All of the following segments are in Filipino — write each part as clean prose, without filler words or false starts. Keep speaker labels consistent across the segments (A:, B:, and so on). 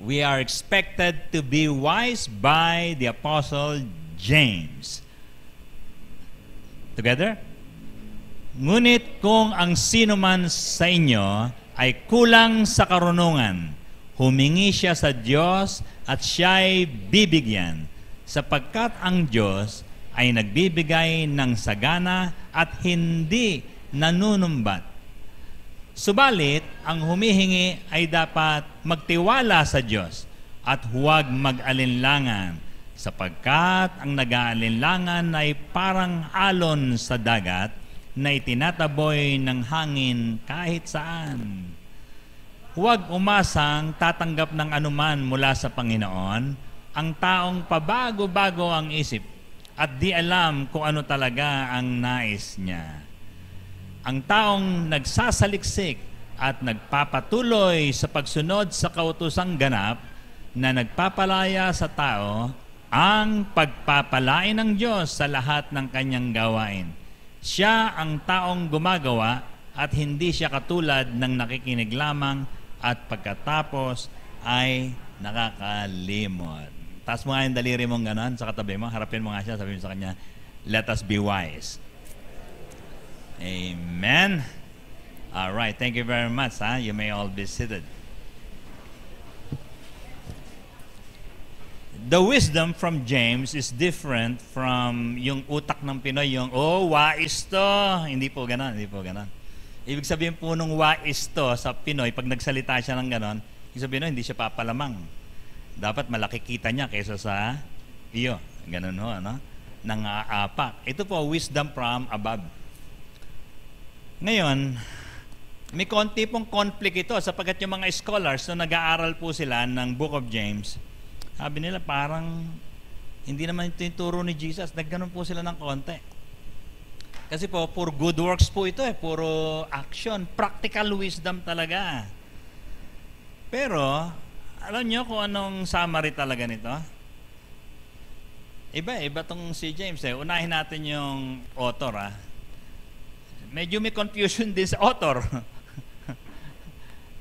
A: we are expected to be wise by the Apostle James. Together? Ngunit kung ang sino man sa inyo ay kulang sa karunungan, humingi siya sa Diyos at siya'y bibigyan, sapagkat ang Diyos ay nagbibigay ng sagana at hindi nanunumbat. Subalit, ang humihingi ay dapat magtiwala sa Diyos at huwag mag-alinlangan, sapagkat ang nag-aalinlangan ay parang alon sa dagat na itinataboy ng hangin kahit saan. Huwag umasang tatanggap ng anuman mula sa Panginoon ang taong pabago-bago ang isip at di alam kung ano talaga ang nais niya. Ang taong nagsasaliksik at nagpapatuloy sa pagsunod sa kautusang ganap na nagpapalaya sa tao ang pagpapalain ng Diyos sa lahat ng kanyang gawain. Siya ang taong gumagawa at hindi siya katulad ng nakikinig lamang at pagkatapos ay nakakalimot. Taas mo nga yung daliri mong ganon sa katabi mo, harapin mo nga siya, sabihin mo sa kanya, let us be wise. Amen. All right, thank you very much. You may all be seated. The wisdom from James is different from yung utak ng Pinoy, yung, wais to. Hindi po ganon, hindi po ganon. Ibig sabihin po nung wais to sa Pinoy, pag nagsalita siya ng ganon, ibig sabihin hindi siya papalamang. Dapat malaki kita niya kaysa sa iyo. Ganon ho, ano? Nang-aapak. Ito po, wisdom from above. Ngayon, may konti pong conflict ito sapagkat yung mga scholars na nag-aaral po sila ng Book of James, sabi nila parang hindi naman ito yung turo ni Jesus. Nagganon po sila ng konti. Kasi po, puro good works po ito puro action, practical wisdom talaga. Pero, alam nyo kung anong summary talaga nito? Iba tong si James Unahin natin yung author Medyo may confusion din sa author.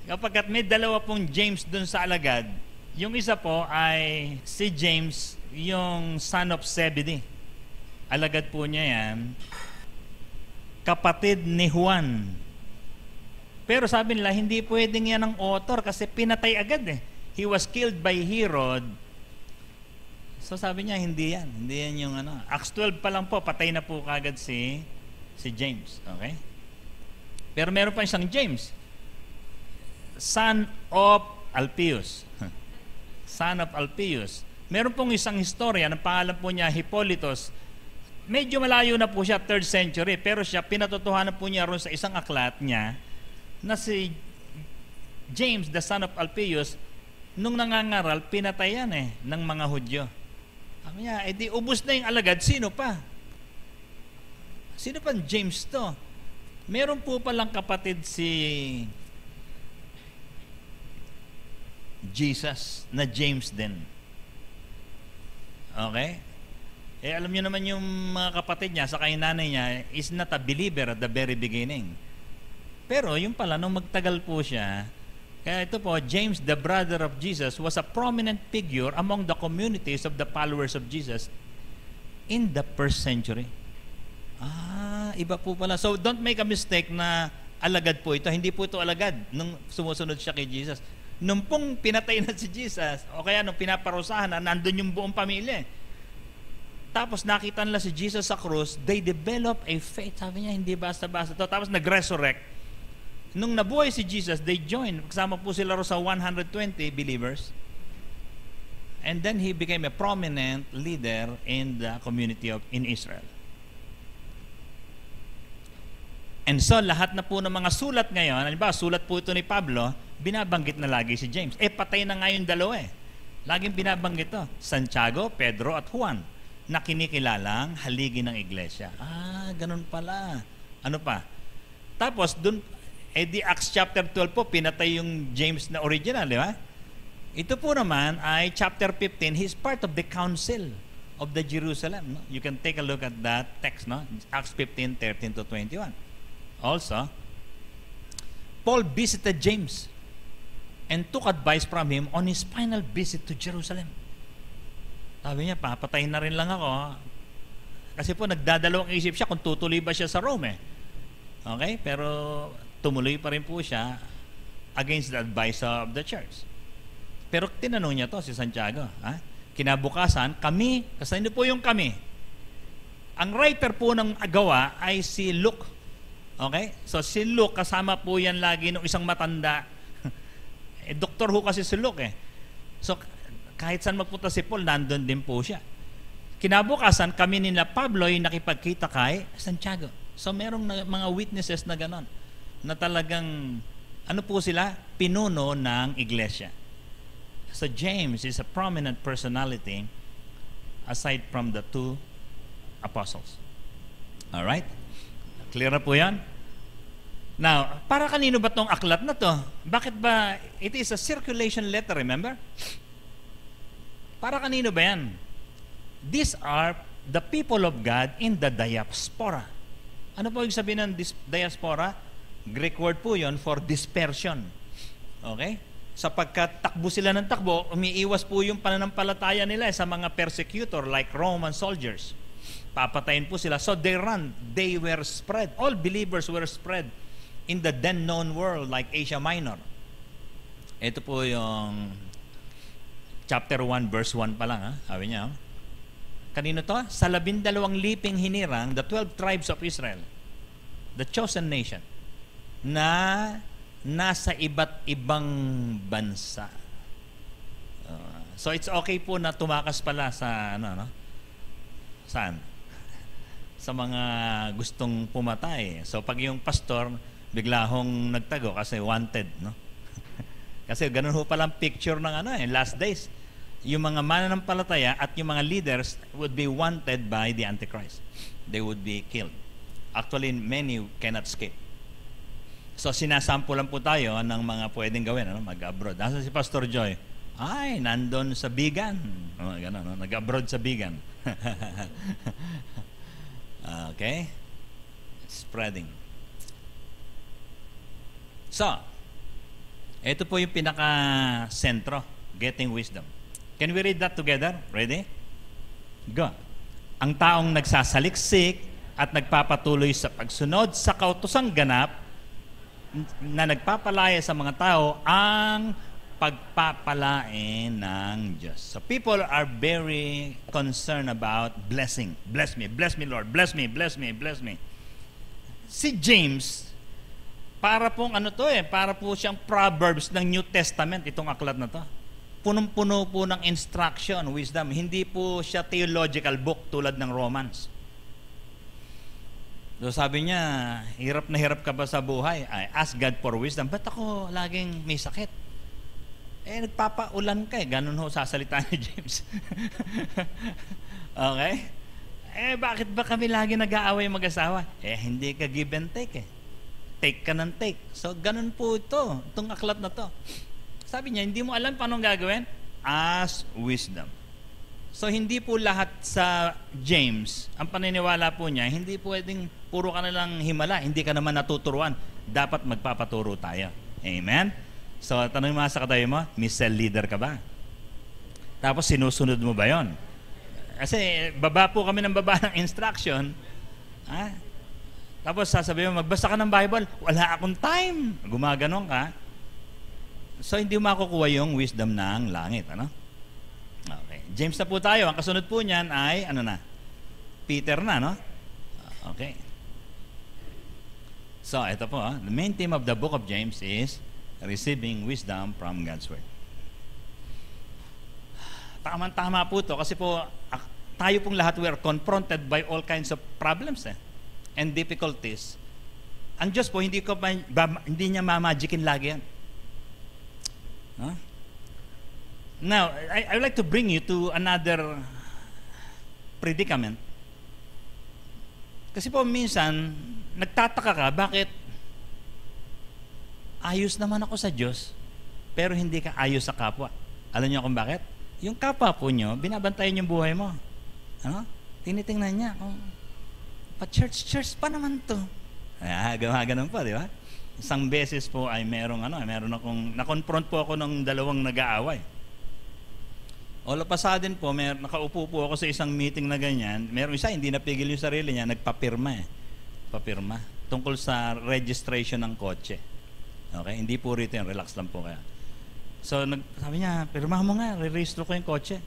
A: Kapag may dalawa pong James dun sa alagad, yung isa po ay si James, yung son of Zebedee. Alagad po niya yan. Kapatid ni Juan. Pero sabi nila, hindi pwedeng yan ang author kasi pinatay agad He was killed by Herod. So sabi niya, hindi yan. Hindi yan yung Acts 12 pa lang po, patay na po kagad si James. Okay? Pero meron pa isang James. Son of Alphaeus. Son of Alphaeus. Meron pong isang historia, ang pangalan po niya Hippolytus. Medyo malayo na po siya, 3rd century, pero siya, pinatotohanan po niya ron sa isang aklat niya na si James, the son of Alphaeus, nung nangangaral, pinatay yan ng mga Hudyo. Sabi niya, di ubos na yung alagad, sino pa? Sino pa James to? Meron po palang kapatid si Jesus na James din. Okay? Alam niyo naman yung mga kapatid niya, saka yung nanay niya, is not a believer at the very beginning. Pero yung pala, nung magtagal po siya, kaya ito po, James, the brother of Jesus, was a prominent figure among the communities of the followers of Jesus in the 1st century. Iba po pala. So don't make a mistake na alagad po ito. Hindi po ito alagad nung sumusunod siya kay Jesus. Nung pong pinatay na si Jesus, o kaya nung pinaparusahan na, nandun yung buong pamilya. Tapos nakita nila si Jesus sa krus, they develop a faith. Sabi niya, hindi basta-basta to. Tapos nag-resurrect. Nung nabuhay si Jesus, they joined. Kasama po sila sa 120 believers. And then he became a prominent leader in the community in Israel. And so, lahat na po ng mga sulat ngayon, halimbawa, sulat po ito ni Pablo, binabanggit na lagi si James. Patay na nga yung dalawa Laging binabanggit ito. Santiago, Pedro at Juan, na kinikilalang haligi ng iglesia. Ganun pala. Ano pa? Tapos, dun, di Acts chapter 12 po, pinatay yung James na original, di ba? Ito po naman ay chapter 15, he's part of the council of the Jerusalem. No? You can take a look at that text, no? Acts 15, 13 to 21. Also, Paul visited James. and took advice from him on his final visit to Jerusalem. Sabi niya, papatayin na rin lang ako. Kasi po, nagdadalawang isip siya kung tutuloy ba siya sa Rome. Okay? Pero tumuloy pa rin po siya against the advice of the church. Pero tinanong niya to si Santiago. Kinabukasan, kami, kasi hindi po yung kami. Ang writer po ng gawa ay si Luke. Okay? So si Luke, kasama po yan lagi ng isang matanda. Doktor ho kasi si Luke eh. So kahit saan magpunta si Paul, nandun din po siya. Kinabukasan, kami nila Pablo ay nakipagkita kay Santiago. So merong mga witnesses na ganon, na talagang, ano po sila? Pinuno ng iglesia. So James is a prominent personality aside from the two apostles. Alright? Clear na po yan? Now, para kanino ba tong aklat na to? Bakit ba, it is a circulation letter, remember? Para kanino ba yan? These are the people of God in the diaspora. Ano po yung sabihin ng diaspora? Greek word po yon for dispersion. Okay? Sapagkat takbo sila ng takbo, umiiwas po yung pananampalataya nila sa mga persecutor like Roman soldiers. Papatayin po sila. So they run. They were spread. All believers were spread in the then known world like Asia Minor. Ito po yung chapter 1 verse 1 pa lang. Sabi niya, kanino to? Sa 12 liping hinirang, the 12 tribes of Israel, the chosen nation, na nasa iba't ibang bansa. So it's okay po na tumakas pala sa saan? Sa mga gustong pumatay. So pag yung pastor bigla hong nagtago kasi wanted, no? Kasi ganun ho palang picture ng last days. Yung mga mananampalataya at yung mga leaders would be wanted by the Antichrist. They would be killed. Actually, many cannot escape. So sinasampulan po tayo ng mga pwedeng gawin, mag-abroad. Nasa si Pastor Joy? Ay, nandun sa Bigan. Ganun, nag-abroad sa Bigan. Okay? Spreading. So, ito po yung pinaka-sentro, getting wisdom. Can we read that together? Ready? Go. Ang taong nagsasaliksik at nagpapatuloy sa pagsunod sa kautosang ganap na nagpapalaya sa mga tao ang pagpapalain ng Diyos. So people are very concerned about blessing. Bless me, Lord. Bless me, bless me, bless me. Si James, para pong para po siyang Proverbs ng New Testament, itong aklat na to. Punong-puno po ng instruction, wisdom. Hindi po siya theological book tulad ng Romans. So sabi niya, hirap na hirap ka ba sa buhay? I ask God for wisdom. Ba't ako laging may sakit? Nagpapaulan ka Ganun ho sasalita ni James. Okay? Bakit ba kami lagi nag-aaway mag-asawa? Hindi ka give and take Take ka ng take. So ganun po itong aklat na to. Sabi niya, hindi mo alam paano gagawin? Ask wisdom. So hindi po lahat sa James, ang paniniwala po niya, hindi pwedeng puro ka na lang himala, hindi ka naman natuturuan. Dapat magpapaturo tayo. Amen? So tanong mo sa katabi mo, missile leader ka ba? Tapos sinusunod mo ba yon? Kasi baba po kami ng baba ng instruction. Tapos sasabihin mo, magbasa ka ng Bible, wala akong time. Gumaganon ka. So hindi makukuha yung wisdom ng langit, Okay. James na po tayo. Ang kasunod po niyan ay Peter na, Okay. So ito po, the main theme of the book of James is receiving wisdom from God's word. Tama po to kasi po tayo pong lahat we are confronted by all kinds of problems and difficulties. Ang Diyos po hindi niya mamagicin lagi yan. Now, I would like to bring you to another predicament. Kasi po minsan, nagtataka ka, bakit ayos naman ako sa Diyos, pero hindi ka ayos sa kapwa. Alam niyo kung bakit? Yung kapwa po niyo, binabantayan yung buhay mo. Tinitingnan niya, pa-church pa naman to. Gumaganon pa, di ba? Isang beses po ay meron akong, na-confront po ako ng dalawang nag-aaway. All of a sudden po, nakaupo po ako sa isang meeting na ganyan. Meron isa, hindi napigil yung sarili niya, nagpapirma Papirma. Tungkol sa registration ng kotse. Okay? Hindi po rito yun, relax lang po kaya. So, sabi niya, pirma mo nga, re-register ko yung kotse.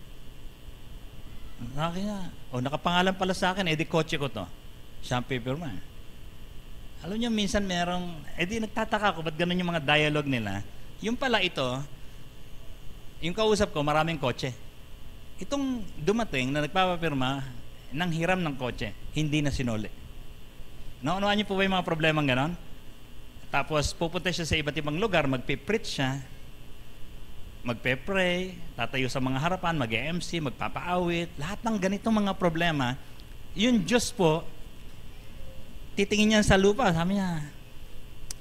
A: Sabi niya, nakapangalan pala sa akin, di kotse ko to. Siya ang pipirma. Alam niyo, minsan merong, di nagtataka ko, ba't ganun yung mga dialogue nila? Yung pala ito, yung kausap ko, maraming kotse. Itong dumating na nagpapapirma, nang hiram ng kotse, hindi na sinuli. Naunuan niyo po ba yung mga problemang ganon? Tapos pupunta siya sa iba't ibang lugar, magpipreach siya, magpe-pray, tatayo sa mga harapan, mag-MC, magpapaawit, lahat ng ganitong mga problema, yung Diyos po, titingin niya sa lupa, sabi niya,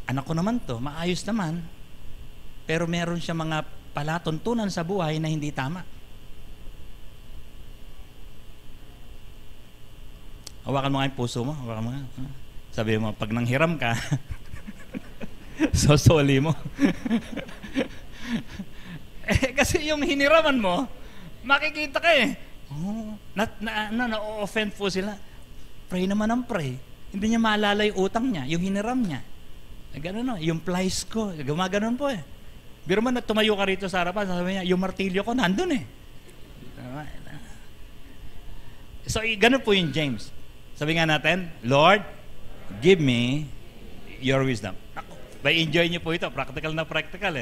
A: anak ko naman to, maayos naman, pero meron siya mga palatuntunan sa buhay na hindi tama. Hawakan mo nga yung puso mo, hawakan mo nga. Sabi mo, pag nanghiram ka, sosoli mo. Kasi yung hiniraman mo, makikita ka na-offend po sila. Pray naman ang pray. Hindi niya maalala yung utang niya, yung hiniram niya. Gano'n yung plies ko, gumaganon po Biro man, tumayo ka rito sa harapan, sabi niya, yung martilyo ko nandun So, gano'n po yung James. Sabi nga natin, Lord, give me your wisdom. Enjoy niyo po ito, practical na practical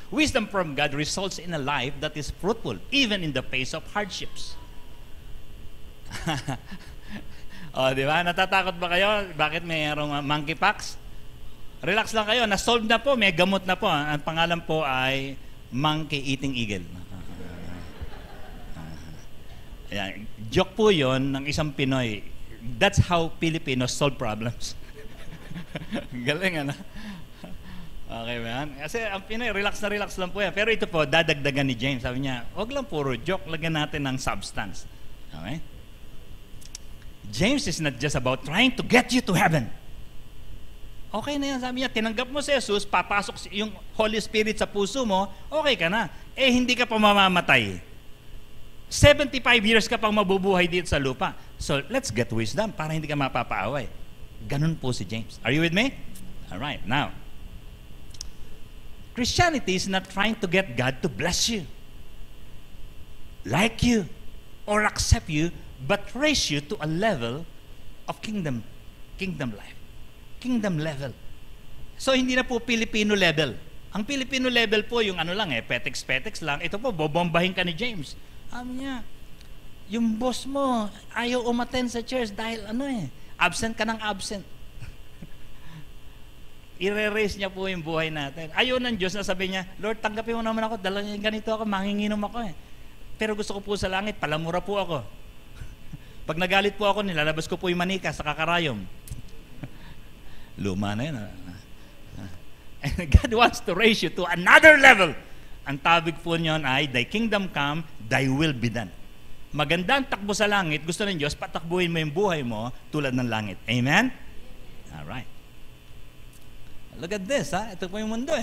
A: Wisdom from God results in a life that is fruitful, even in the face of hardships. Di ba? Natatakot ba kayo? Bakit mayroong monkeypox? Relax lang kayo. Na-solve na po. May gamot na po. Ang pangalan po ay monkey eating eagle. Ayan. Joke po yon ng isang Pinoy. That's how Filipinos solve problems. Galing, Okay ba yan? Kasi ang Pinoy, relax lang po yan. Pero ito po, dadagdagan ni James. Sabi niya, wag lang puro joke. Lagyan natin ng substance. Okay? James is not just about trying to get you to heaven. Okay na yan, sabi niya, tinanggap mo si Jesus, papasok yung Holy Spirit sa puso mo, okay ka na. Hindi ka pa mamamatay. 75 years ka pang mabubuhay dito sa lupa. So, let's get wisdom para hindi ka mapapaaway. Ganun po si James. Are you with me? Alright, now, Christianity is not trying to get God to bless you, like you, or accept you, but raise you to a level of kingdom life. Kingdom level. So, hindi na po Filipino level. Ang Filipino level po, yung petex lang. Ito po, bobombahin ka ni James. Sabi niya, yung boss mo, ayaw umattend sa church dahil absent ka ng absent. I-raise niya po yung buhay natin. Ayaw ng Diyos na sabi niya, Lord, tanggapin mo naman ako, ganito ako, manginginom ako Pero gusto ko po sa langit, palamura po ako. Pag nagalit po ako, nilalabas ko po yung manika sa kakarayom. Luma na yun. And God wants to raise you to another level. Ang tawag po niyon ay, thy kingdom come, thy will be done. Maganda ang takbo sa langit, gusto ng Diyos, patakbuhin mo yung buhay mo tulad ng langit. Amen? Alright. Look at this, Ito po yung mundo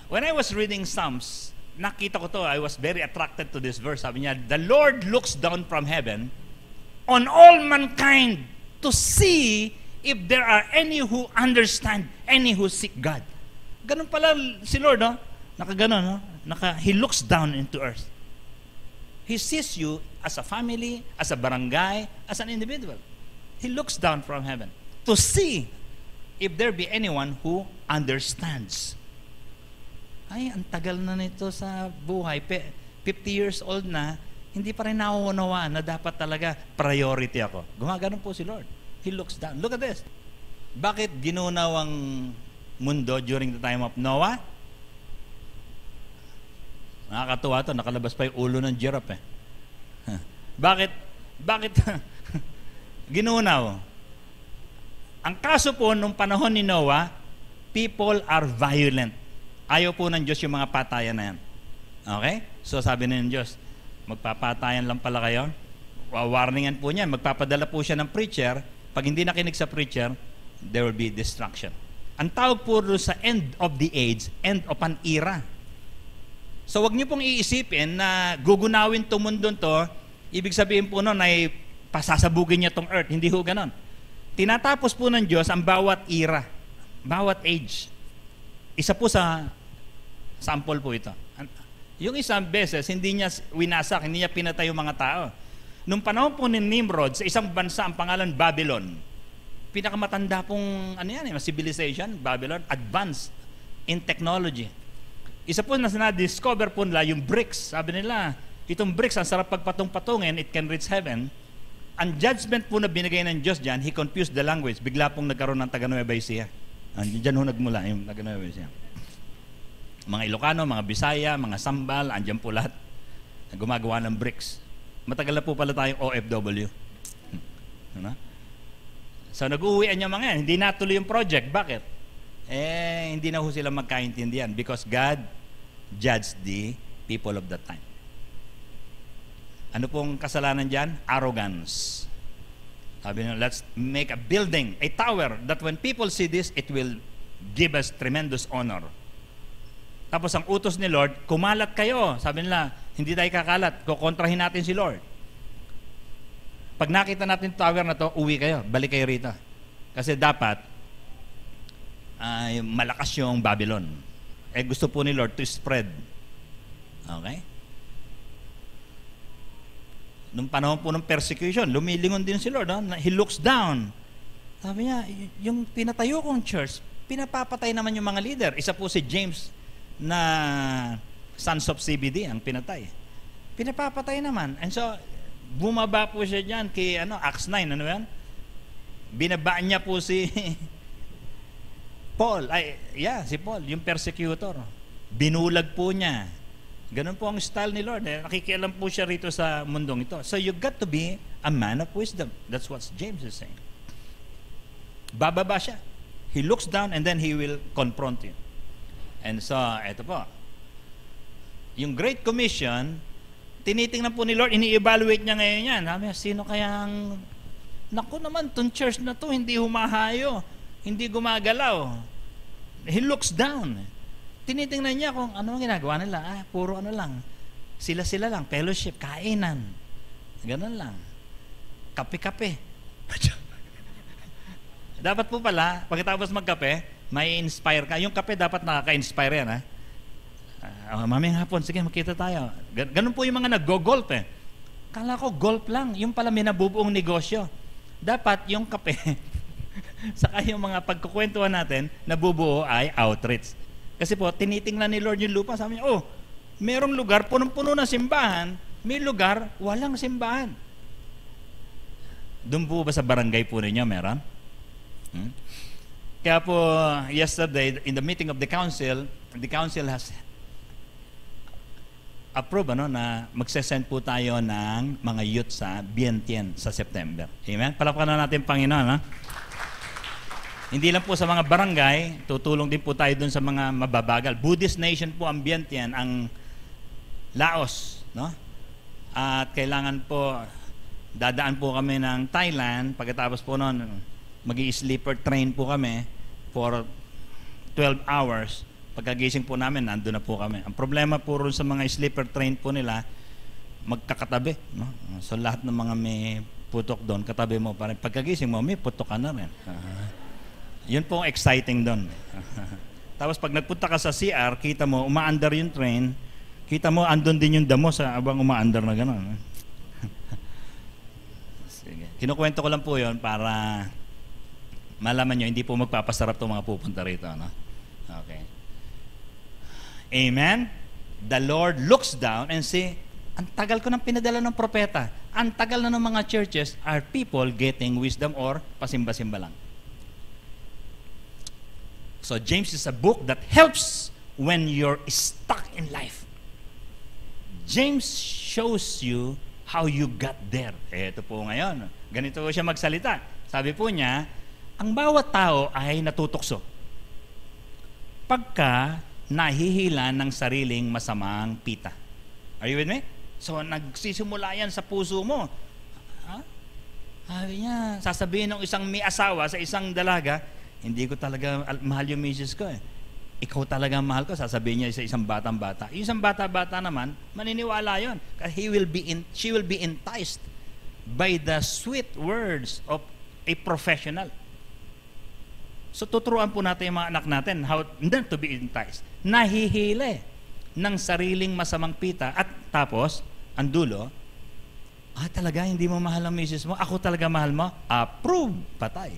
A: When I was reading Psalms, nakita ko to, I was very attracted to this verse. Sabi niya, the Lord looks down from heaven on all mankind to see if there are any who understand, any who seek God. Ganun pala si Lord, Nakaganon, He looks down into earth. He sees you as a family, as a barangay, as an individual. He looks down from heaven to see if there be anyone who understands. Ay, ang tagal na nito sa buhay. 50 years old na, hindi pa rin nauunawaan na dapat talaga priority ako. Gumaganon po si Lord. He looks down. Look at this. Bakit ginunaw ang mundo during the time of Noah? Nakakatuwa to, nakalabas pa yung ulo ng giraffe Bakit ginunaw? Ang kaso po nung panahon ni Noah, people are violent. Ayaw po ng Diyos yung mga patayan na yan. Okay? So sabi ng Diyos, magpapatayan lang pala kayo. Warningan po niya, magpapadala po siya ng preacher. Pag hindi nakinig sa preacher, there will be destruction. Ang tawag po doon sa end of the age, end of an era. So wag niyo pong iisipin na gugunawin itong mundo to, ibig sabihin po noon ay pasasabugin niya tong earth. Hindi ho ganon. Tinatapos po ng Diyos ang bawat era, bawat age. Isa po sa sample po ito. Yung isang beses, hindi niya winasak, hindi niya pinatay yung mga tao. Nung panahon po ni Nimrod, sa isang bansa, ang pangalan Babylon, pinakamatanda pong civilization, Babylon, advanced in technology. Isa po na na-discover po nila yung bricks. Sabi nila, itong bricks, ang sarap pagpatong-patungin, it can reach heaven. Ang judgment po na binigay ng Diyos dyan, He confused the language. Bigla pong nagkaroon ng Taga-Nueva Ecija. Diyan ho nagmula yung Taga-Nueva Ecija. Mga Ilocano, mga Bisaya, mga Sambal, andyan po lahat na gumagawa ng bricks. Matagal na po pala tayong OFW. Ano? So nag-uwian yung mga yan. Hindi natuloy yung project. Bakit? Hindi na ho sila magkaintindihan because God judged the people of that time. Ano pong kasalanan dyan? Arrogance. Sabi nyo, let's make a building, a tower, that when people see this, it will give us tremendous honor. Tapos ang utos ni Lord, kumalat kayo. Sabi nila, hindi tayo kakalat, kukontrahin natin si Lord. Pag nakita natin tower na to, uwi kayo, balik kayo rito. Kasi dapat, malakas yung Babylon. Gusto po ni Lord to spread. Okay? Nung panahon po ng persecution, lumilingon din si Lord. He looks down. Sabi niya, yung pinatayo kong church, pinapapatay naman yung mga leader. Isa po si James na sons of CBD ang pinatay. Pinapapatay naman. And so, bumaba po siya dyan kay Acts 9, ano yan? Binabaan niya po si Paul. Si Paul, yung persecutor. Binulag po niya. Ganun po ang style ni Lord. Nakikialam po siya rito sa mundong ito. So you got to be a man of wisdom. That's what James is saying. Bababa siya. He looks down and then he will confront you. And so, eto po. Yung Great Commission, tinitingnan po ni Lord, ini-evaluate niya ngayon yan. Sabi niya, sino kayang, naku naman, itong church na to hindi humahayo, hindi gumagalaw. He looks down. Tinitingnan niya kung ano ang ginagawa nila. Puro lang. Sila-sila lang. Fellowship, kainan. Ganun lang. Kape-kape. Dapat po pala, pagkatapos magkape, may inspire ka. Yung kape dapat nakaka-inspire yan, mamayang hapon, sige, makita tayo. Ganun po yung mga nag-go-golf Kala ko, golf lang. Yung pala may nabubuong negosyo. Dapat yung kape, saka yung mga pagkukwentuhan natin, nabubuo ay outreach. Kasi po, tinitingnan ni Lord yung lupa. Sabi niya, merong lugar, punong-puno ng simbahan, may lugar, walang simbahan. Doon po ba sa barangay po ninyo, meron? Kaya po, yesterday, in the meeting of the council has approved na magsesend po tayo ng mga youth sa Bientien sa September. Amen? Palakpakan na natin Panginoon. Hindi lang po sa mga barangay, tutulong din po tayo dun sa mga mababagal. Buddhist nation po ang Bientien, ang Laos. No? At kailangan po, dadaan po kami ng Thailand, pagkatapos po noon, mag-i-sleeper train po kami for 12 hours. Pagkagising po namin, nandun na po kami. Ang problema po rin sa mga sleeper train po nila, magkakatabi. No? So lahat ng mga may putok doon, katabi mo. Pagkagising mo, may putok ka na rin. Yun po ang exciting doon. Tapos pag nagpunta ka sa CR, kita mo, umaandar yung train, kita mo, andun din yung damo sa abang umaandar na gano'n. Sige. Kinukwento ko lang po yun para malaman nyo, hindi po magpapasarap itong mga pupunta rito. No? Okay. Amen? The Lord looks down and say, ang tagal ko nang pinadala ng propeta. Ang tagal na ng mga churches are people getting wisdom or pasimba-simba lang. So James is a book that helps when you're stuck in life. James shows you how you got there. Ito po ngayon. Ganito siya magsalita. Sabi po niya, ang bawat tao ay natutokso pagka nahihila ng sariling masamang pita. Are you with me? So, nagsisimula yan sa puso mo. Sabi niya, sasabihin ng isang may asawa sa isang dalaga, Hindi ko talaga mahal yung misis ko eh. Ikaw talaga ang mahal ko, sasabihin niya sa isang batang-bata. Yung isang bata-bata naman, maniniwala yon. She will be enticed by the sweet words of a professional. So tuturuan po natin yung mga anak natin how not to be enticed. Nahihili ng sariling masamang pita at tapos, ang dulo, talaga hindi mo mahal ang misis mo? Ako talaga mahal mo? Approve! Patay.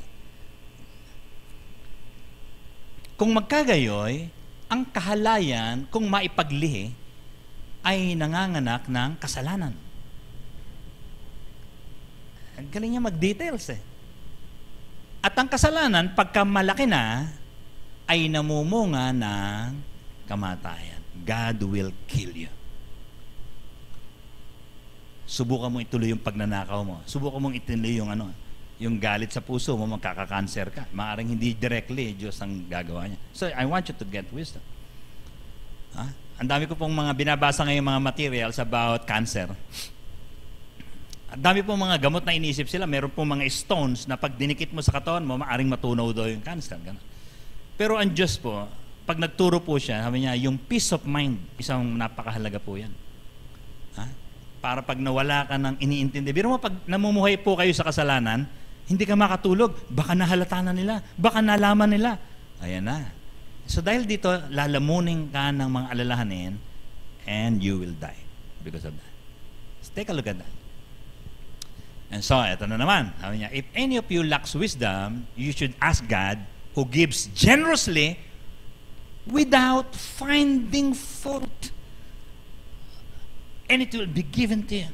A: Kung magkagayoy, ang kahalayan kung maipaglihi ay nanganganak ng kasalanan. Ang galing niya mag-details eh. At ang kasalanan, pagka malaki na, ay namumunga ng kamatayan. God will kill you. Subukan mo ituloy yung pagnanakaw mo. Subukan mong ituloy yung galit sa puso mo, magkaka-cancer ka. Maaring hindi directly, Diyos ang gagawa niya. So, I want you to get wisdom. Ang dami ko pong mga binabasa ngayong mga materials about cancer. Ang dami pong mga gamot na inisip sila. Meron pong mga stones na pag dinikit mo sa katawan mo, maaring matunaw daw yung cancer. Ganun. Pero ang Diyos po, pag nagturo po siya, sabi niya, yung peace of mind, isang napakahalaga po yan. Para pag nawala ka ng iniintindi. Pero pag namumuhay po kayo sa kasalanan, hindi ka makatulog. Baka nahalata na nila. Baka nalaman nila. Ayan na. So dahil dito, lalamunin ka ng mga alalahanin and you will die because of that. Let's take a look at that. And so, eto na naman. Sabi niya, if any of you lacks wisdom, you should ask God who gives generously without finding fault. And it will be given to you.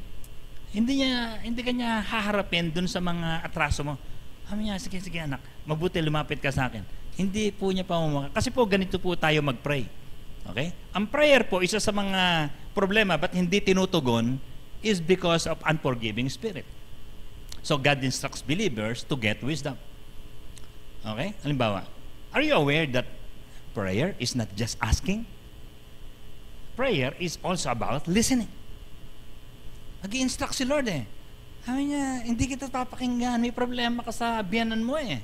A: Hindi ka niya haharapin dun sa mga atraso mo. Sabi niya, sige anak, mabuti lumapit ka sa akin. Hindi po niya pamumaka. Kasi po ganito po tayo mag-pray. Okay? Ang prayer po, isa sa mga problema ba't hindi tinutugon is because of unforgiving spirit. So God instructs believers to get wisdom. Okay? Halimbawa, are you aware that prayer is not just asking? Prayer is also about listening. Nag-i-instruct si Lord eh. Sabi niya, hindi kita papakinggan, may problema ka sa biyanan mo eh.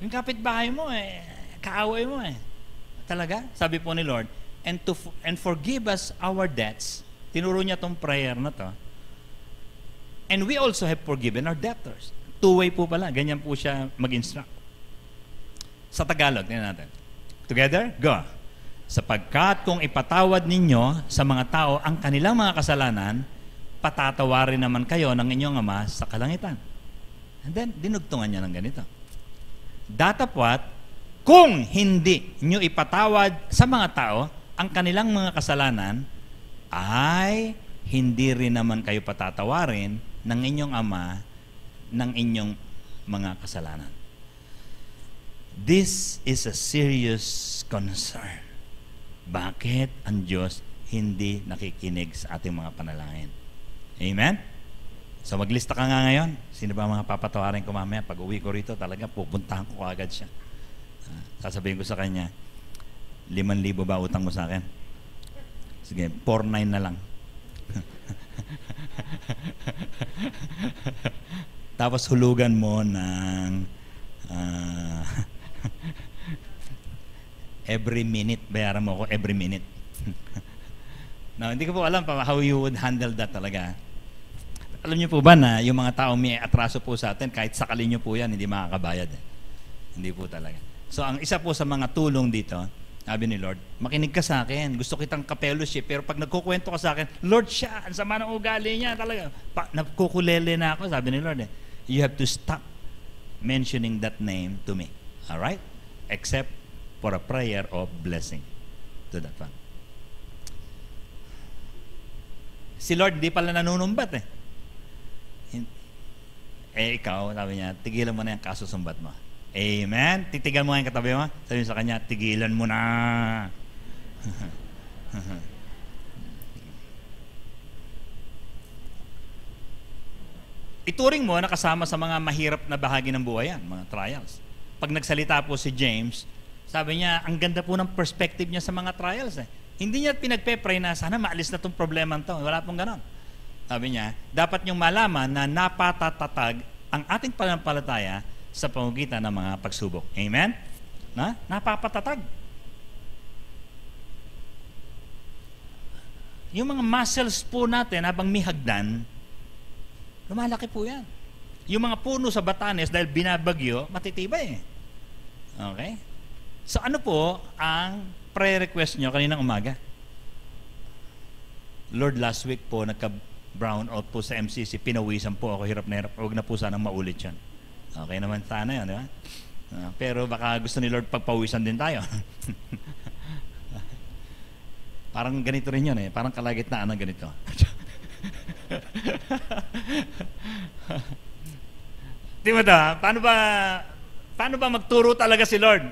A: Yung kapitbahay mo eh, kaaway mo eh. Talaga? Sabi po ni Lord, and forgive us our debts. Tinuro niya tong prayer na to. And we also have forgiven our debtors. Two-way po pala, ganyan po siya mag-instruct. Sa Tagalog, tingnan natin. Together, go. Sapagkat kung ipatawad ninyo sa mga tao ang kanilang mga kasalanan, patatawarin naman kayo ng inyong Ama sa kalangitan. And then, dinugtungan niya ng ganito. Datapwat, kung hindi nyo ipatawad sa mga tao ang kanilang mga kasalanan, ay hindi rin naman kayo patatawarin ng inyong Ama ng inyong mga kasalanan. This is a serious concern. Bakit ang Diyos hindi nakikinig sa ating mga panalangin? Amen? So maglista ka nga ngayon. Sino ba mga papatawarin ko mamaya? Pag uwi ko rito, talaga pupuntahan ko agad siya. Sasabihin ko sa kanya, 5,000 ba utang mo sa akin? Sige, 4,900 na lang. Tapos hulugan mo ng every minute, bayaran mo ako every minute. Now, hindi ko po alam how you would handle that talaga. Alam niyo po ba na yung mga tao may atraso po sa atin, kahit sakalin niyo po yan, hindi makakabayad. Hindi po talaga. So, ang isa po sa mga tulong dito, sabi ni Lord, makinig ka sa akin, gusto kitang ka-fellowship, pero pag nagkukwento ka sa akin, Lord siya, ang sama ng ugali niya talaga. Nagkukulele na ako, sabi ni Lord. You have to stop mentioning that name to me. Alright? Except for a prayer of blessing to that one. Si Lord hindi pala nanunumbat eh. Ikaw, sabi niya, tigilan mo na yung kasusumbat mo. Amen? Titigan mo nga yung katabi mo. Sabi sa kanya, tigilan mo na. Ituring mo na kasama sa mga mahirap na bahagi ng buhay yan, mga trials. Pag nagsalita po si James, sabi niya, ang ganda po ng perspective niya sa mga trials eh. Hindi niya pinagpe-pray na sana maalis na itong problema ito. Wala pong ganon. Sabi niya, dapat niyong malaman na napatatatag ang ating pananampalataya sa pamamagitan ng mga pagsubok. Amen? Napapatatag. Yung mga muscles po natin habang may hagdan, lumalaki po yan. Yung mga puno sa Batanes dahil binabagyo, matitibay. Okay? So ano po ang prayer request nyo kaninang umaga? Lord, last week po nagka-brown out po sa MCC, pinawisan po ako, hirap na hirap. Huwag na po sanang maulit yan. Okay naman sana yun, di ba? Pero baka gusto ni Lord pagpawisan din tayo. Parang ganito rin yun parang kalagitnaan ng ganito. Di ba paano ba magturo talaga si Lord?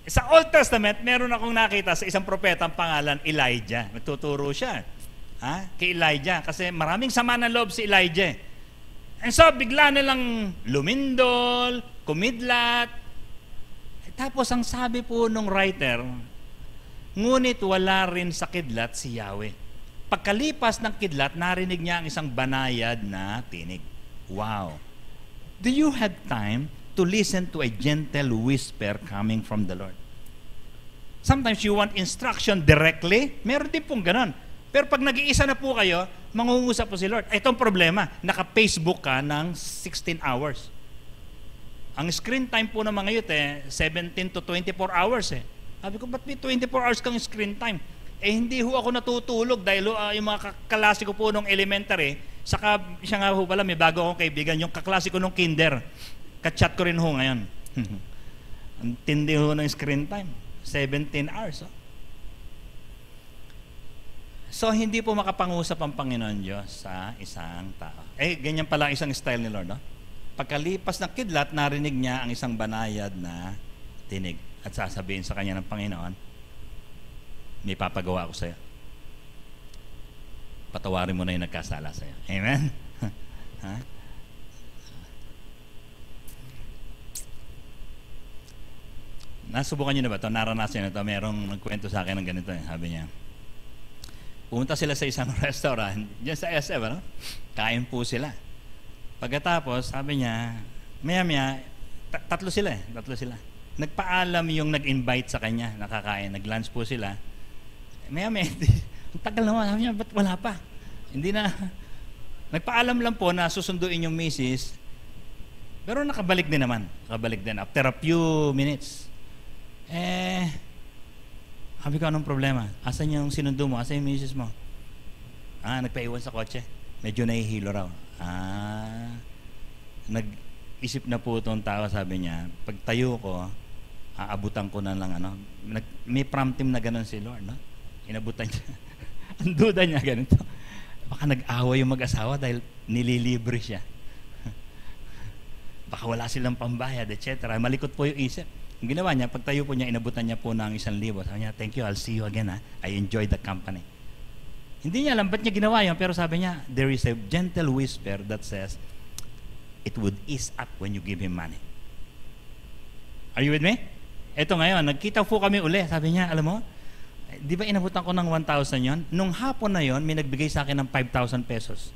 A: Sa Old Testament, meron akong nakita sa isang propeta ang pangalan Elijah. Nagtuturo siya kay Elijah kasi maraming sama ng loob si Elijah. And so, bigla nilang lumindol, kumidlat. Tapos ang sabi po nung writer, ngunit wala rin sa kidlat si Yahweh. Pagkalipas ng kidlat, narinig niya ang isang banayad na tinig. Wow! Do you have time to listen to a gentle whisper coming from the Lord? Sometimes you want instruction directly. Meron din pong ganon. Pero pag nag-iisa na po kayo, mangungusap po si Lord. Itong problema, naka-Facebook ka ng 16 hours. Ang screen time po ng mga youth 17 to 24 hours Sabi ko, ba't may 24 hours kang screen time? Hindi ho ako natutulog dahil yung mga kaklase ko po nung elementary, saka siya nga ho pala, may bago akong kaibigan, yung kaklase ko nung kinder. Ka-chat ko rin ho ngayon. Ang tindi ho ng screen time. 17 hours. So, hindi po makapangusap ang Panginoon Diyos sa isang tao. Ganyan pala isang style ni Lord, no? Pagkalipas ng kidlat, narinig niya ang isang banayad na tinig. At sasabihin sa kanya ng Panginoon, may papagawa ko sa'yo. Patawarin mo na yung nagkasala sa'yo. Amen? Nasubukan nyo na ba ito? Naranasan nyo na ito? Merong nagkwento sa akin ng ganito. Sabi niya, pumunta sila sa isang restaurant, dyan sa SF, kain po sila. Pagkatapos, sabi niya, maya-maya, tatlo sila. Nagpaalam yung nag-invite sa kanya, nakakain, nag-lunch po sila. Maya-maya, ang tagal naman, sabi niya, ba't wala pa? Hindi na, nagpaalam lang po na susunduin yung misis, pero nakabalik din naman, after a few minutes. Sabi ko, anong problema? Asan yung sinundo mo? Asan yung misis mo? Nagpaiwan sa kotse. Medyo nahihilo raw. Nag-isip na po itong tao, sabi niya, pag tayo ko, aabutan ko na lang, may prompting na gano'n si Lord, no? Inabutan niya. Ang duda niya, ganito. Baka nag-away yung mag-asawa dahil nililibre siya. Baka wala silang pambayad, etc. Malikot po yung isip. Ang ginawa niya, pag tayo po niya, inabutan niya po ng 1,000. Sabi niya, thank you, I'll see you again, I enjoyed the company. Hindi niya alam ba't niya ginawa yun, pero sabi niya, there is a gentle whisper that says, it would ease up when you give him money. Are you with me? Ito ngayon, nagkita po kami uli. Sabi niya, alam mo, di ba inabutan ko ng 1,000 yon? Nung hapon na yon, may nagbigay sa akin ng 5,000 pesos.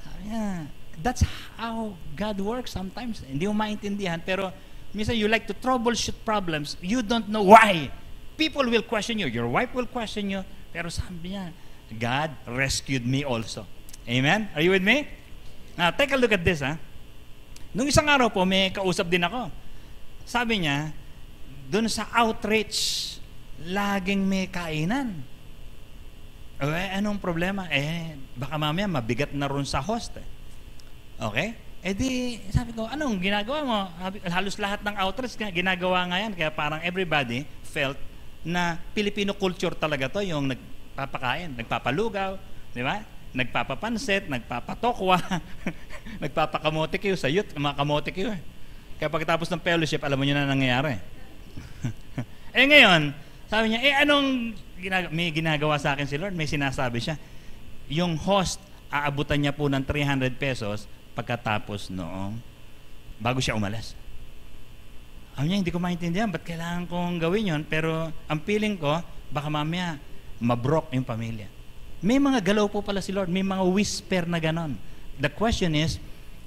A: Sabi niya, that's how God works sometimes. Hindi mo maintindihan, pero minsan you like to troubleshoot problems, you don't know why. People will question you, your wife will question you, pero sabi niya, God rescued me also. Amen? Are you with me? Now, take a look at this, Nung isang araw po, may kausap din ako. Sabi niya, dun sa outreach, laging may kainan. Anong problema? Baka mamaya mabigat na ron sa host. Okay? Di, sabi ko, anong ginagawa mo? Halos lahat ng outreach ginagawa nga yan. Kaya parang everybody felt na Filipino culture talaga to, yung nagpapakain, nagpapalugaw, di ba? Nagpapapansit, nagpapatokwa, nagpapakamote kayo sa youth, mga kamote kayo. Kaya pagkatapos ng fellowship, alam mo nyo na nangyayari. Ngayon, sabi niya, anong may ginagawa sa akin si Lord? May sinasabi siya. Yung host, aabutan niya po ng 300 pesos pagkatapos noong bago siya umalis. Sabi niya, hindi ko maintindihan, ba't kailangan kong gawin yon? Pero ang feeling ko, baka mamaya mabrok yung pamilya. May mga galaw po pala si Lord, may mga whisper na ganon. The question is,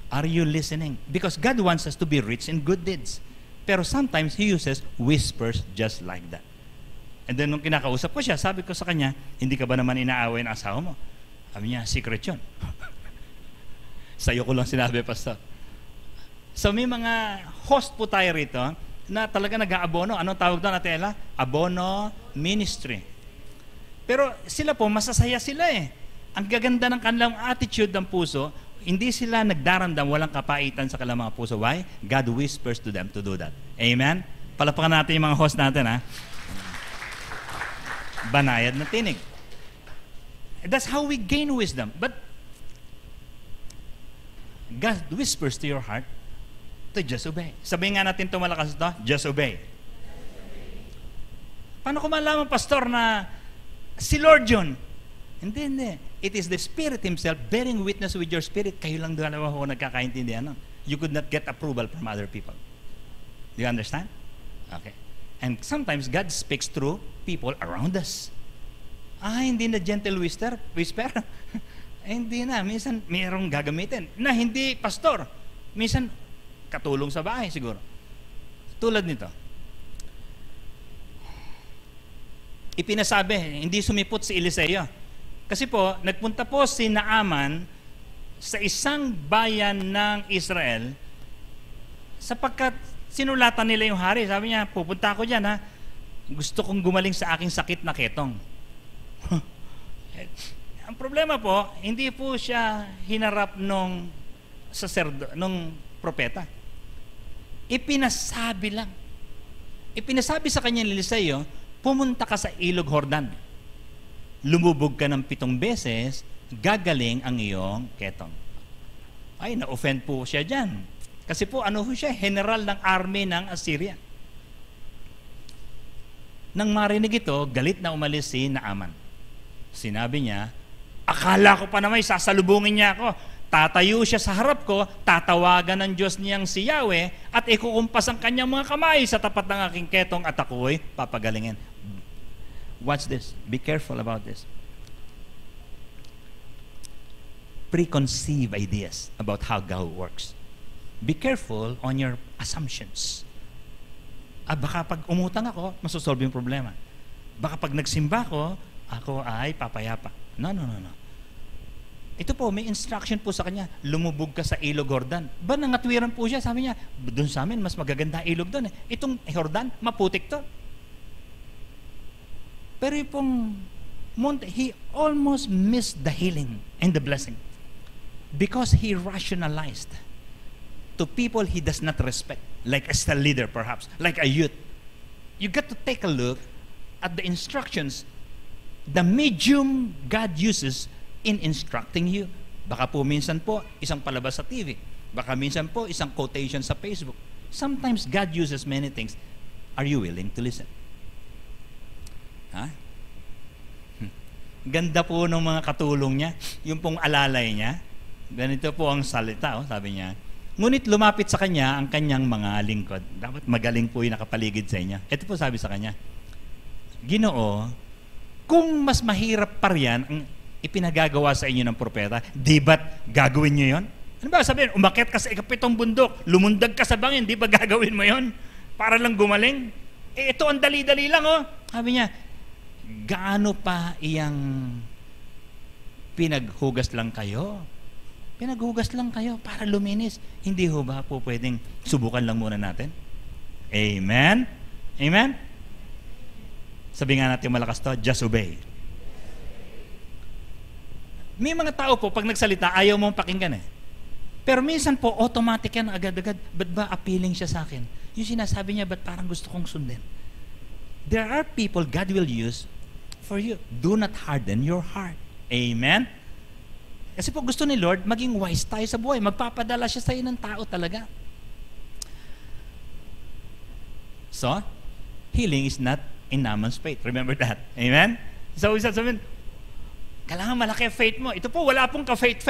A: Are you listening? Because God wants us to be rich in good deeds. Pero sometimes He uses whispers just like that. And then nung kinakausap ko siya, sabi ko sa kanya, hindi ka ba naman inaaway ng asawa mo? Sabi niya, secret yun. Sa'yo ko lang sinabi, Pastor. So may mga host po tayo rito na talaga nag-aabono. Anong tawag doon, Ate Ella? Abono ministry. Pero sila po, masasaya sila eh. Ang gaganda ng kanilang attitude ng puso, hindi sila nagdaramdam, walang kapaitan sa kanilang mga puso. Why? God whispers to them to do that. Amen? Palapakan natin yung mga host natin, ha? Banayad na tinig. That's how we gain wisdom. But God whispers to your heart to just obey. Sabihin nga natin ito malakas ito, just obey. Paano ko malaman, Pastor, na si Lord yun? Hindi. It is the Spirit Himself bearing witness with your spirit. Kayo lang dalawa ho nagkakaintindihan. No? You could not get approval from other people. Do you understand? Okay. And sometimes God speaks through people around us. Hindi na gentle whisper. Hindi na. Minsan mayroong gagamitin na hindi pastor. Minsan katulong sa bahay siguro. Tulad nito. Ipinasabi, hindi sumipot si Eliseo. Kasi po, nagpunta po si Naaman sa isang bayan ng Israel sapagkat sinulatan nila yung hari. Sabi niya, pupunta ako dyan ha. Gusto kong gumaling sa aking sakit na ketong. Ang problema po, hindi po siya hinarap nung propeta. Ipinasabi lang. Ipinasabi sa kanya ni Eliseo, pumunta ka sa Ilog Jordan. Lumubog ka ng 7 beses, gagaling ang iyong ketong. Ay, na-offend po siya dyan. Kasi po, ano po siya? General ng army ng Assyria. Nang marinig ito, galit na umalis si Naaman. Sinabi niya, akala ko pa naman, sasalubungin niya ako. Tatayo siya sa harap ko, tatawagan ng Diyos niyang si Yahweh, at ikukumpas ang kanyang mga kamay sa tapat ng aking ketong at ako'y papagalingin. Watch this. Be careful about this. Preconceived ideas about how God works. Be careful on your assumptions. Baka pag umutang ako, masosolve yung problema. Baka pag nagsimba ako ay papayapa. No. Ito po, may instruction po sa kanya, lumubog ka sa Ilog Jordan. Nangatwiran po siya, sabi niya, doon sa amin, mas magaganda ilog doon. Itong Jordan, maputik to. Pero yung pong he almost missed the healing and the blessing because he rationalized to people he does not respect, like a leader perhaps, like a youth. You got to take a look at the instructions, the medium God uses in instructing you. Baka po minsan po, isang palabas sa TV. Baka minsan po, isang quotation sa Facebook. Sometimes God uses many things. Are you willing to listen? Ganda po ng mga katulong niya. Yung pong alalay niya. Ganito po ang salita, sabi niya. Ngunit lumapit sa kanya ang kanyang mga lingkod. Dapat magaling po yung nakapaligid sa inyo. Ito po sabi sa kanya, Ginoo, kung mas mahirap pa riyan ang ipinagagawa sa inyo ng propeta, di ba't gagawin nyo yon? Ano ba sabihin? Umakyat ka sa 7 bundok, lumundag ka sa bangin, di ba gagawin mo yon? Para lang gumaling? Ito ang dali-dali lang, Sabi niya, gaano pa iyang pinaghugas lang kayo? Pinaghugas lang kayo para luminis. Hindi ho ba po pwedeng subukan lang muna natin? Amen? Amen? Sabi nga natin malakas to, just obey. May mga tao po, pag nagsalita, ayaw mong pakinggan Pero minsan po, automatic yan agad-agad. Ba't ba appealing siya sa akin? Yung sinasabi niya, ba't parang gusto kong sundin? There are people God will use for you. Do not harden your heart. Amen? Kasi po gusto ni Lord, maging wise tayo sa buhay. Magpapadala siya sa iyo ng tao talaga. So, healing is not in Naaman's faith. Remember that. Amen? So, isa sabihin, kailangan malaki faith mo. Ito po, wala pong ka-faith.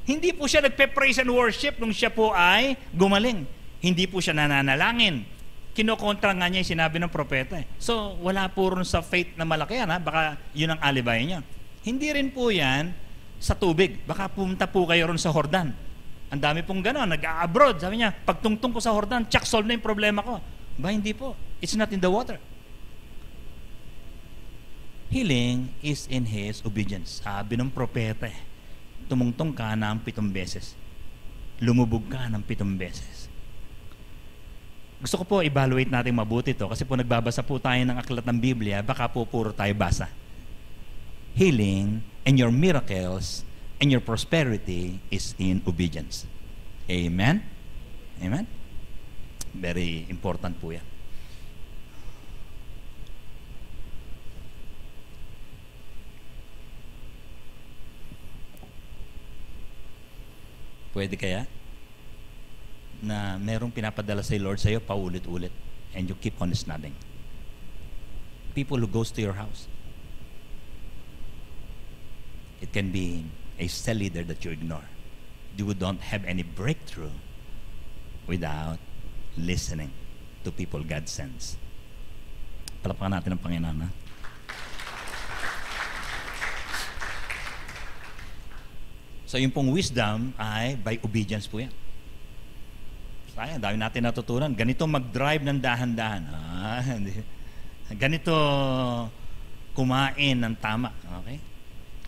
A: Hindi po siya nagpe-praise and worship nung siya po ay gumaling. Hindi po siya nananalangin. Kinokontra nga niya yung sinabi ng propeta. So, wala po rin sa faith na malaki yan. Baka yun ang alibay niya. Hindi rin po yan sa tubig. Baka pumunta po kayo ron sa Jordan. Ang dami pong gano'n, nag-a-abroad. Sabi niya, pagtungtong ko sa Jordan, tsak, solve na yung problema ko. Ba, hindi po. It's not in the water. Healing is in His obedience. Sabi ng propeta, tumungtong ka ng 7 beses. Lumubog ka ng 7 beses. Gusto ko po evaluate natin mabuti to kasi po nagbabasa po tayo ng aklat ng Biblia, baka po puro tayo basa. Healing and your miracles and your prosperity is in obedience. Amen? Amen? Very important po yan. Pwede kaya na merong pinapadala sa Lord sa'yo paulit-ulit and you keep on snobbing? People who goes to your house. It can be a cell leader that you ignore. You don't have any breakthrough without listening to people God sends. Palapakan natin ang Panginoon, ha? So yung pong wisdom ay by obedience po yan. Sayang, dami natin natutunan. Ganito mag-drive ng dahan-dahan. Ganito kumain ng tama. Okay?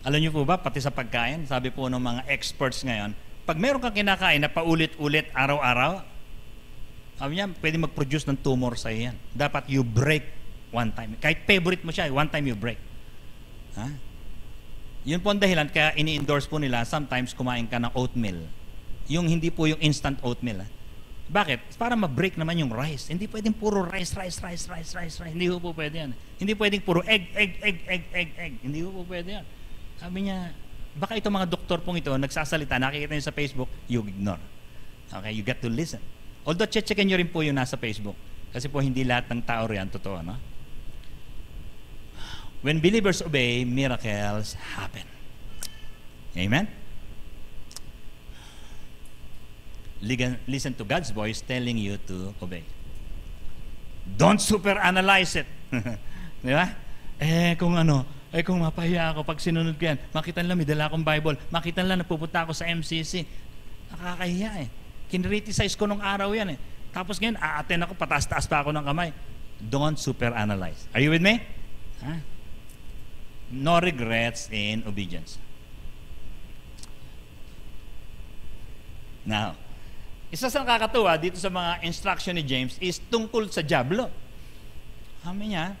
A: Alam niyo po ba, pati sa pagkain, sabi po ng mga experts ngayon, pag meron kang kinakain na paulit-ulit araw-araw, sabi niya, pwede mag-produce ng tumor sa iyan. Dapat you break one time. Kahit favorite mo siya, one time you break. Ha? Yun po ang dahilan, kaya ini-endorse po nila, sometimes kumain ka ng oatmeal. Yung hindi po yung instant oatmeal. Ha? Bakit? Para ma-break naman yung rice. Hindi pwedeng puro rice. Hindi po pwede yan. Hindi pwedeng puro egg. Hindi po pwede yan. Sabi niya, baka itong mga doktor pong ito, nagsasalita, nakikita niyo sa Facebook, you ignore. Okay, you get to listen. Although, checkin niyo rin po yung nasa Facebook. Kasi po, hindi lahat ng tao riyan, totoo, no? When believers obey, miracles happen. Amen? Listen to God's voice telling you to obey. Don't super-analyze it. Di ba? Kung mapahiya ako pag sinunod ko yan, makita nila may dala akong Bible, makita nila napupunta ako sa MCC. Nakakahiya eh. Kinriticize ko nung araw yan eh. Tapos ngayon, aaten ako, pataas-taas pa ako ng kamay. Don't super-analyze. Are you with me? Huh? No regrets in obedience. Now, isa sa nakakatuwa dito sa mga instruction ni James is tungkol sa diablo. Sabi niya,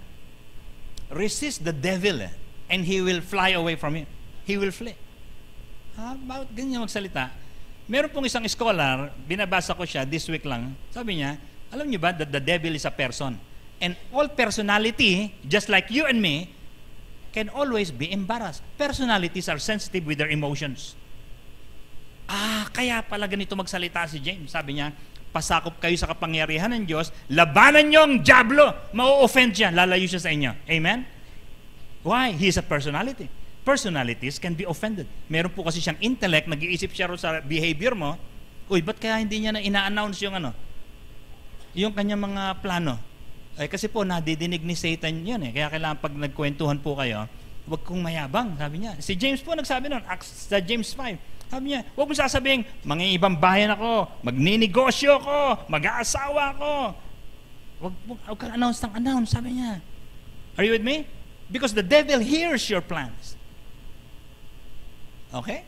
A: resist the devil and he will fly away from you. He will flee. Bakit ganyan magsalita? Meron pong isang scholar, binabasa ko siya this week lang. Sabi niya, alam niyo ba that the devil is a person? And all personality, just like you and me, can always be embarrassed. Personalities are sensitive with their emotions. Kaya pala ganito magsalita si James. Sabi niya, pasakop kayo sa kapangyarihan ng Diyos, labanan niyo ang diablo, mau-offend siya, lalayo siya sa inyo. Amen? Why? He is a personality. Personalities can be offended. Meron po kasi siyang intellect, nag-iisip siya sa behavior mo, ba't kaya hindi niya na ina-announce yung kanyang mga plano? Kasi po, nadidinig ni Satan yun eh. Kaya kailangan pag nagkwentuhan po kayo, huwag kong mayabang, sabi niya. Si James po nagsabi nun, sa James 5, sabi niya, huwag mo sasabihin, mangingibang bayan ako, magninegosyo ako, mag-aasawa ako. Huwag kang announce, sabi niya. Are you with me? Because the devil hears your plans. Okay?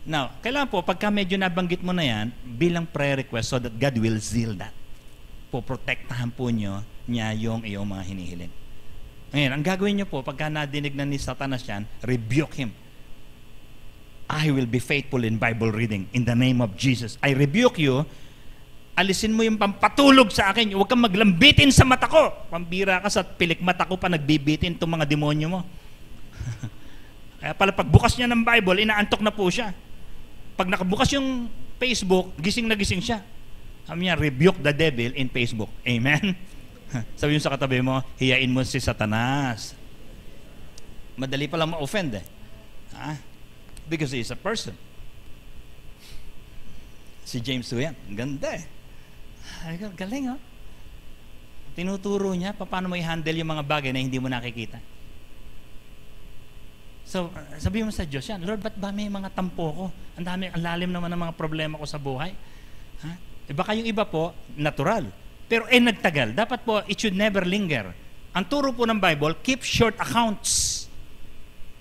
A: Now, kailangan po, pagka medyo nabanggit mo na yan, bilang prayer request so that God will seal that. Poprotektahan po niya yung iyong mga hinihiling. Ngayon, ang gagawin niyo po, pagka nadinig na ni Satanas yan, rebuke him. I will be faithful in Bible reading in the name of Jesus. I rebuke you. Alisin mo yung pampatulog sa akin. Huwag kang maglambitin sa mata ko. Pambira ka sa pilik mata ko pa nagbibitin itong mga demonyo mo. Kaya pala pagbukas niya ng Bible, inaantok na po siya. Pag nakabukas yung Facebook, gising na gising siya. Sabi niya, rebuke the devil in Facebook. Amen? Sabi yung sa katabi mo, hiyain mo si Satanas. Madali palang ma-offend eh. Because he is a person. Si James po yan. Ganda eh. Galing oh. Tinuturo niya paano mo i-handle yung mga bagay na hindi mo nakikita. So, sabi mo sa Diyos yan, Lord, ba't ba may mga tampo ko? Ang lalim naman ng mga problema ko sa buhay. Ha? Baka yung iba po, natural. Pero nagtagal. Dapat po, it should never linger. Ang turo po ng Bible, keep short accounts.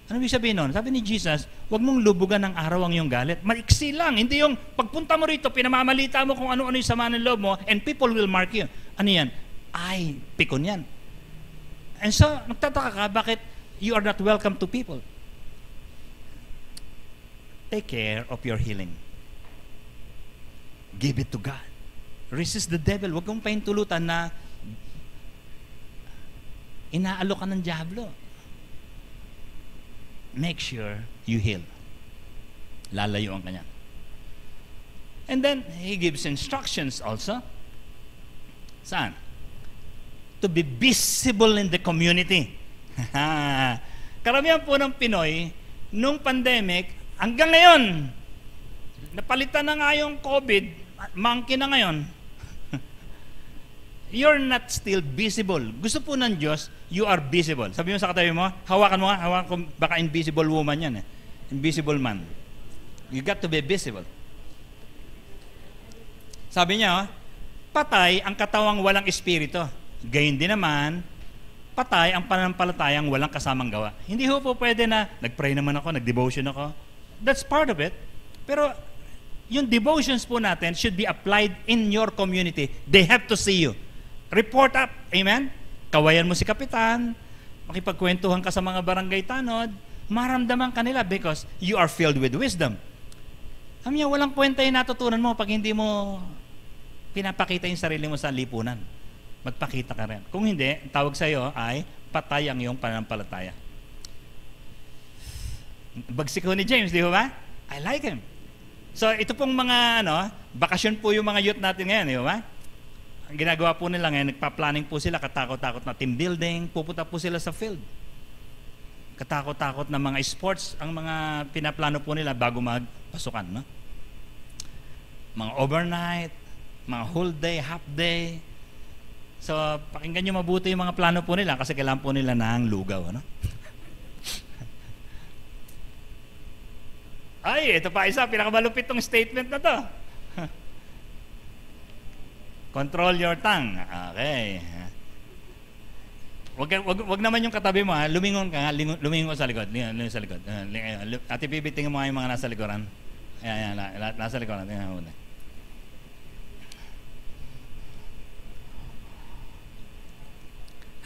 A: Ano ibig sabihin nun? Sabi ni Jesus, huwag mong lubugan ng araw ang iyong galit. Maiksi lang. Hindi yung pagpunta mo rito, pinamamalita mo kung ano-ano yung sama ng loob mo, and people will mark you. Ano yan? Ay, pikon yan. And so, nagtataka ka, bakit you are not welcome to people? Take care of your healing. Give it to God. Resist the devil. Huwag kong pahintulutan na inaalok ka ng diablo. Make sure you heal. Lalayo ang kanya. And then, he gives instructions also. Saan? To be visible in the community. Karamihan po ng Pinoy, nung pandemic, hanggang ngayon, napalitan na nga yung COVID, monkey na ngayon. You're not still visible. Gusto po ng Diyos, you are visible. Sabi mo sa katabi mo, hawakan mo nga, hawakan ko, baka invisible woman yan Invisible man. You got to be visible. Sabi niya, patay ang katawang walang espiritu. Gayun din naman, patay ang pananampalatayang walang kasamang gawa. Hindi ho po pwede na, nag-pray naman ako, nag-devotion ako. That's part of it. Pero, yung devotions po natin should be applied in your community. They have to see you. Report up. Amen? Kawayan mo si kapitan, makipagkwentuhan ka sa mga barangay tanod, maramdaman kanila because you are filled with wisdom. Alam niya, walang kwenta yung natutunan mo pag hindi mo pinapakita yung sarili mo sa lipunan. Magpakita ka rin. Kung hindi, tawag sa iyo ay patay ang iyong pananampalataya. Bagsik ko ni James, di ba? I like him. So, ito pong mga, bakasyon po yung mga youth natin ngayon, di ba? Ang ginagawa po nila ngayon, nagpa-planning po sila, katakot-takot na team building, pupunta po sila sa field. Katakot-takot na mga sports, ang mga pinaplano po nila bago magpasukan, no? Mga overnight, mga whole day, half day. So, pakinggan nyo mabuti yung mga plano po nila kasi kailangan po nila ng lugaw, ano? Ay, ito pa isa, pinakamalupit tong statement na to. Control your tongue. Okay. Wag naman yung katabi mo, ha? Lumingon ka, lumingon sa likod. Lumingon sa likod. Ate Bibi, tingnan mo nga yung mga nasa likuran. Ayan, nasa likuran. Tingnan mo.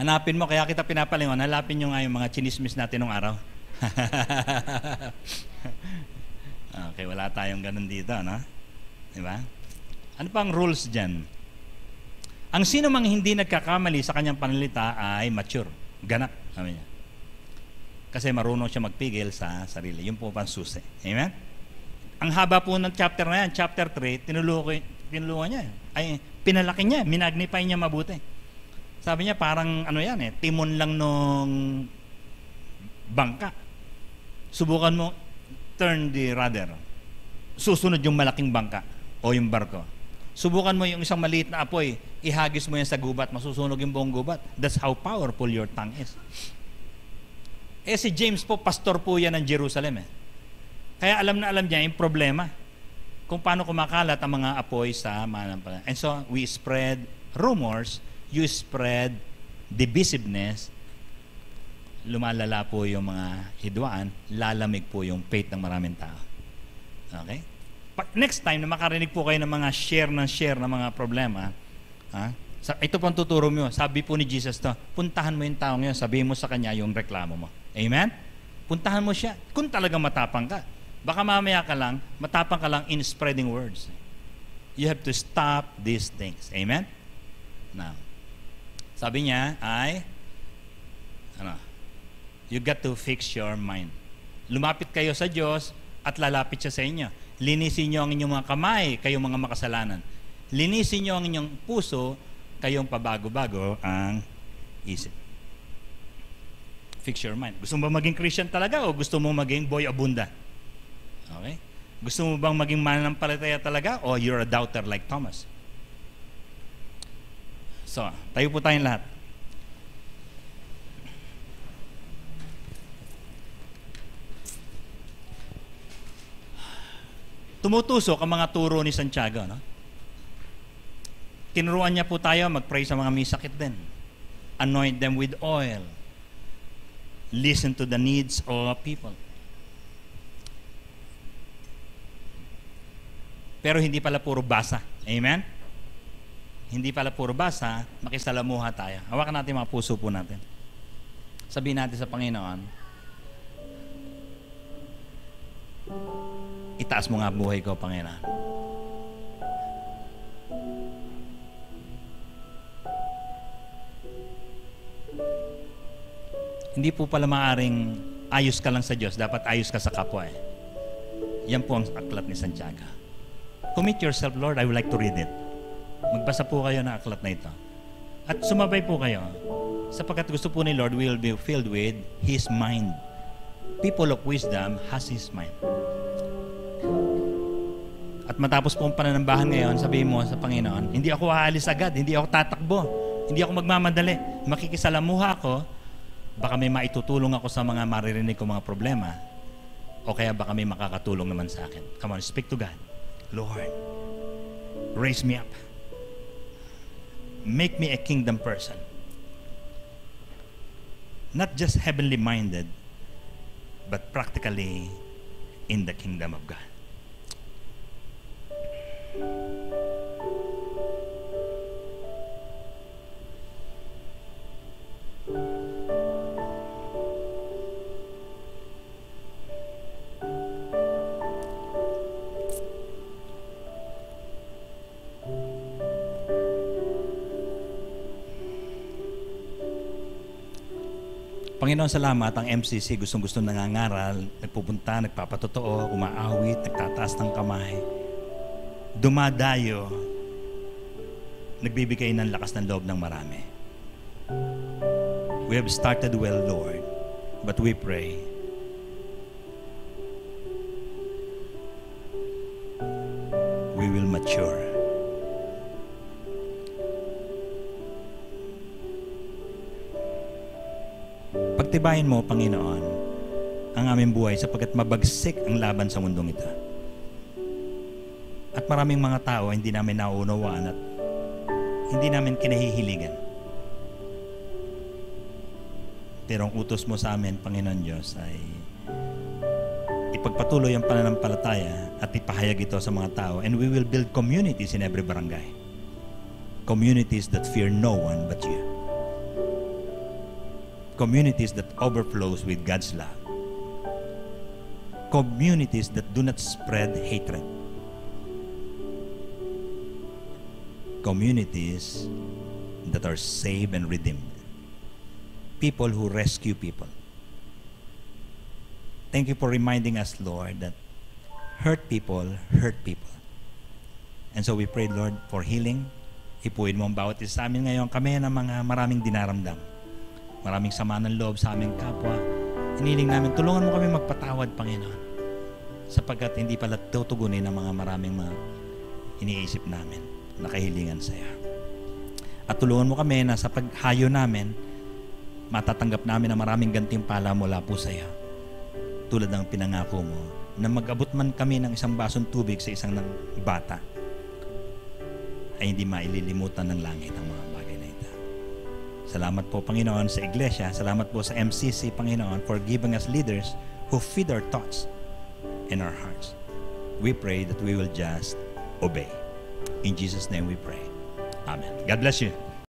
A: Hanapin mo, kaya kita pinapalingon, hanapin nyo nga yung mga chinismis natin nung araw. Okay, wala tayong ganun dito, no? Diba? Ano pang rules dyan? Ang sino mang hindi nagkakamali sa kanyang pananalita ay mature, ganap, sabi niya. Kasi marunong siya magpigil sa sarili. Yun po pang susi. Amen? Ang haba po ng chapter na yan, chapter 3, tinulungan niya. Ay, pinalaki niya, minagnify niya mabuti. Sabi niya, parang timon lang nung bangka. Subukan mo, turn the rudder. Susunod yung malaking bangka o yung barko. Subukan mo yung isang maliit na apoy, ihagis mo yan sa gubat, masusunog yung buong gubat. That's how powerful your tongue is. Si James po, pastor po yan ng Jerusalem. Kaya alam na alam niya yung problema kung paano kumakalat ang mga apoy sa manampalataya. And so, we spread rumors, you spread divisiveness, lumalala po yung mga hidwaan, lalamig po yung faith ng maraming tao. Okay? Next time na makarinig po kayo ng mga share ng mga problema, ito pang tuturo mo. Sabi po ni Jesus to, puntahan mo yung taong yun, sabihin mo sa kanya yung reklamo mo. Amen? Puntahan mo siya. Kung talagang matapang ka. Baka mamaya ka lang, matapang ka lang in spreading words. You have to stop these things. Amen? Now, sabi niya ay, you got to fix your mind. Lumapit kayo sa Diyos at lalapit siya sa inyo. Linisin niyo ang inyong mga kamay, kayong mga makasalanan. Linisin niyo ang inyong puso, kayong pabago-bago ang isip. Fix your mind. Gusto mo ba maging Christian talaga o gusto mo maging boy abunda? Okay? Gusto mo bang maging mananampalataya talaga o you're a doubter like Thomas? So, tayo po tayong lahat. tumutusok ang mga turo ni Santiago, no? Tinuruan niya po tayo mag-pray sa mga may sakit din. Anoint them with oil. Listen to the needs of people. Pero hindi pala puro basa. Amen? Hindi pala puro basa, makisalamuha tayo. Hawakan natin mga puso po natin. Sabihin natin sa Panginoon, itaas mo nga buhay ko, Panginoon. Hindi po pala maaring ayos ka lang sa Diyos, dapat ayos ka sa kapwa eh. Yan po ang aklat ni Santiago. Commit yourself, Lord, I would like to read it. Magbasa po kayo ng aklat na ito. At sumabay po kayo, sapagkat gusto po ni Lord will be filled with His mind. People of wisdom has His mind. At matapos po ang pananambahan ngayon, sabihin mo sa Panginoon, hindi ako aalis agad, hindi ako tatakbo, hindi ako magmamadali. Makikisalamuha ako, baka may maitutulong ako sa mga maririnig ko mga problema, o kaya baka may makakatulong naman sa akin. Come on, speak to God. Lord, raise me up. Make me a kingdom person. Not just heavenly minded, but practically in the kingdom of God. Panginoon, salamat. Ang MCC gustong-gusto nangangaral, nagpupunta, nagpapatotoo, umaawit, nagtataas ng kamay, dumadayo, nagbibigay ng lakas ng loob ng marami. We have started well, Lord, but we pray we will mature. Pagtibayin mo, Panginoon, ang aming buhay sapagkat mabagsik ang laban sa mundong ito. At maraming mga tao hindi namin nauunawaan at hindi namin kinahihiligan. Pero ang utos mo sa amin, Panginoon Diyos, ay ipagpatuloy ang pananampalataya at ipahayag ito sa mga tao, and we will build communities in every barangay. Communities that fear no one but you. Communities that overflows with God's love. Communities that do not spread hatred. Communities that are saved and redeemed. People who rescue people. Thank you for reminding us, Lord, that hurt people hurt people. And so we pray, Lord, for healing. Ipuin mo ang bawat isa sa amin ngayon. Kami ng mga maraming dinaramdam. Maraming sama ng loob sa aming kapwa. Hiniling namin, tulungan mo kami magpatawad, Panginoon. Sapagkat hindi pala tutugunin ang mga maraming mga iniisip namin na kahilingan sa iyo. At tulungan mo kami na sa paghayo namin, matatanggap namin ang maraming gantimpala mula po sa iyo. Tulad ng pinangako mo, na mag-abot man kami ng isang basong tubig sa isang bata, ay hindi maililimutan ng langit ang mga bagay na ito. Salamat po, Panginoon, sa Iglesia. Salamat po sa MCC, Panginoon, for giving us leaders who feed our thoughts and our hearts. We pray that we will just obey. In Jesus' name we pray. Amen. God bless you.